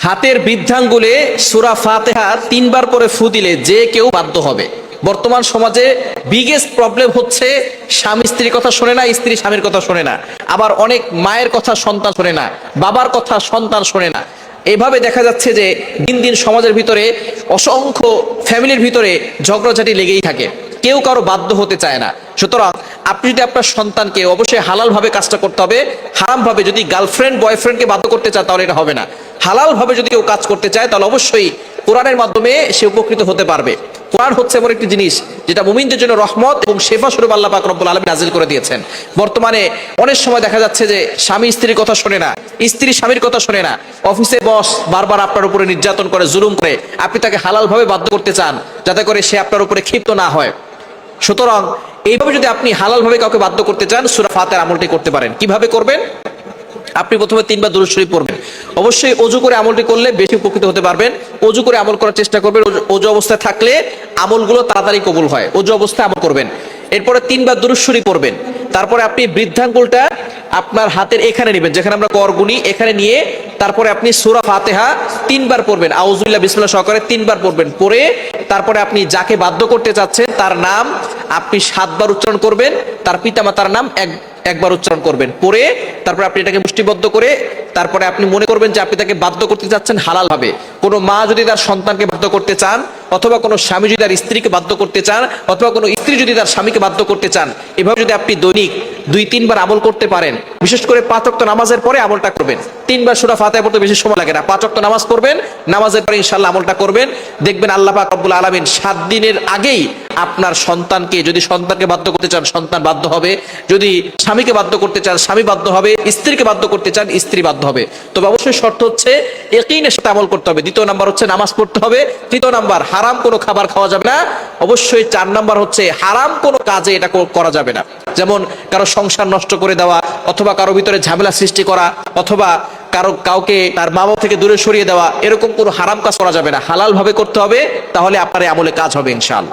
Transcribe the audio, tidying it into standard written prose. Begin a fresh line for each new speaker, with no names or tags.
হাতের বৃদ্ধাঙ্গুলে সূরা ফাতিহা 3 বার পরে ফু দিলে যে কেউ বাধ্য হবে। বর্তমান সমাজে বিগেস্ট প্রবলেম হচ্ছে স্বামী স্ত্রীর কথা শোনে না, স্ত্রী স্বামীর কথা শোনে না, আবার অনেক মায়ের কথা সন্তান শোনে না, বাবার কথা সন্তান শোনে না। এভাবে দেখা যাচ্ছে যে দিন দিন সমাজের ভিতরে অসংখ্য ফ্যামিলির ভিতরে ঝগড়াঝাটি লেগেই থাকে, কেউ কারো বাধ্য হতে চায় না। সুতরাং আপনি যদি আপনার সন্তানকে, অবশ্যই হালাল ভাবে কাজটা করতে হবে। হারাম ভাবে যদি গার্লফ্রেন্ড বয়ফ্রেন্ডকে বাধ্য করতে চায় তাহলে এটা হবে না। হালাল ভাবে যদি কেউ কাজ করতে চায় তাহলে অবশ্যই কোরআনের মাধ্যমে সে উপকৃত হতে পারবে। কোরআন হচ্ছে এমন একটি জিনিস যেটা মুমিনদের জন্য রহমত এবং শেফা স্বরূপ আল্লাহ পাক রব্বুল আলামিন নাজিল করে দিয়েছেন। বর্তমানে অনেক সময় দেখা যাচ্ছে যে স্বামী স্ত্রীর কথা শোনে না, স্ত্রী স্বামীর কথা শোনে না, অফিসে বস বারবার আপনার উপরে নির্যাতন করে, জুলুম করে, আপনি তাকে হালাল ভাবে বাধ্য করতে চান যাতে করে সে আপনার উপরে ক্ষিপ্ত না হয়। সুতরাং এইভাবে যদি আপনি হালাল ভাবে কাউকে বাধ্য করতে চান, সূরা ফাতিহার আমলটি করতে পারেন। কিভাবে করবেন? আপনি প্রথমে 3 বার দুরূদ শরীফ পড়বেন। অবশ্যই ওযু করে আমলটি করলে বেশি উপকৃত হতে পারবেন। ওযু করে আমল করার চেষ্টা করবেন। ওযু অবস্থায় থাকলে আমলগুলো তাড়াতাড়ি কবুল হয়। ওযু অবস্থায় আমল করবেন। এরপরে 3 বার দুরূদ শরীফ পড়বেন। তারপরে আপনি বৃদ্ধাঙ্গুলটা আপনার হাতের এখানে নেবেন, যেখানে আমরা করগুনি, এখানে নিয়ে তারপরে আপনি সূরা ফাতিহা 3 বার পড়বেন। আউযুবিল্লাহ বিসমিল্লাহ সহকারে 3 বার পড়বেন। পড়ে তারপরে আপনি যাকে বাধ্য করতে চাচ্ছেন তার নাম আপনি 7 বার উচ্চারণ করবেন, তার পিতামাতার নাম একবার উচ্চারণ করবেন। পরে তারপরে আপনি এটাকে মুষ্টিবদ্ধ করে তারপরে আপনি মনে করবেন যে আপনি তাকে বাধ্য করতে যাচ্ছেন হালাল ভাবে। কোনো মা যদি তার সন্তানকে বাধ্য করতে চান, অথবা কোনো স্বামী যদি তার স্ত্রীকে বাধ্য করতে চান, অথবা কোনো স্ত্রী যদি তার স্বামীকে বাধ্য করতে চান, এভাবে যদি আপনি দৈনিক 2-3 বার আমল করতে পারেন, বিশেষ করে 5 ওয়াক্ত নামাজের পরে আমলটা করবেন। 3 বার সূরা ফাতিহা পড়তে বেশি সময় লাগে না। 5 ওয়াক্ত নামাজ পড়বেন, নামাজের পরে ইনশাআল্লাহ আমলটা করবেন। দেখবেন আল্লাহ পাক রব্বুল আলামিন 7 দিনের আগেই আপনার সন্তানকে, যদি সন্তানকে বাধ্য করতে চান সন্তান বাধ্য হবে, যদি স্বামীকে বাধ্য করতে চান স্বামী বাধ্য হবে, স্ত্রীকে বাধ্য করতে চান স্ত্রী বাধ্য হবে। তবে অবশ্যই শর্ত হচ্ছে ইয়াকিনের সাথে আমল করতে হবে। 2 নাম্বার হচ্ছে নামাজ পড়তে হবে। 3 নাম্বার হারাম কোনো খাবার খাওয়া যাবে না। অবশ্যই 4 নাম্বার হচ্ছে হারাম কোনো কাজে এটা করা যাবে না। যেমন কারো সংসার নষ্ট করে দেওয়া, অথবা কারো ভিতরে ঝামেলা সৃষ্টি করা, অথবা কাউকে তার মা বাবা থেকে দূরে সরিয়ে দেওয়া, এরকম কোনো হারাম কাজ করা যাবে না। হালাল ভাবে করতে হবে, তাহলে আপনার এই আমলে কাজ হবে ইনশাআল্লাহ।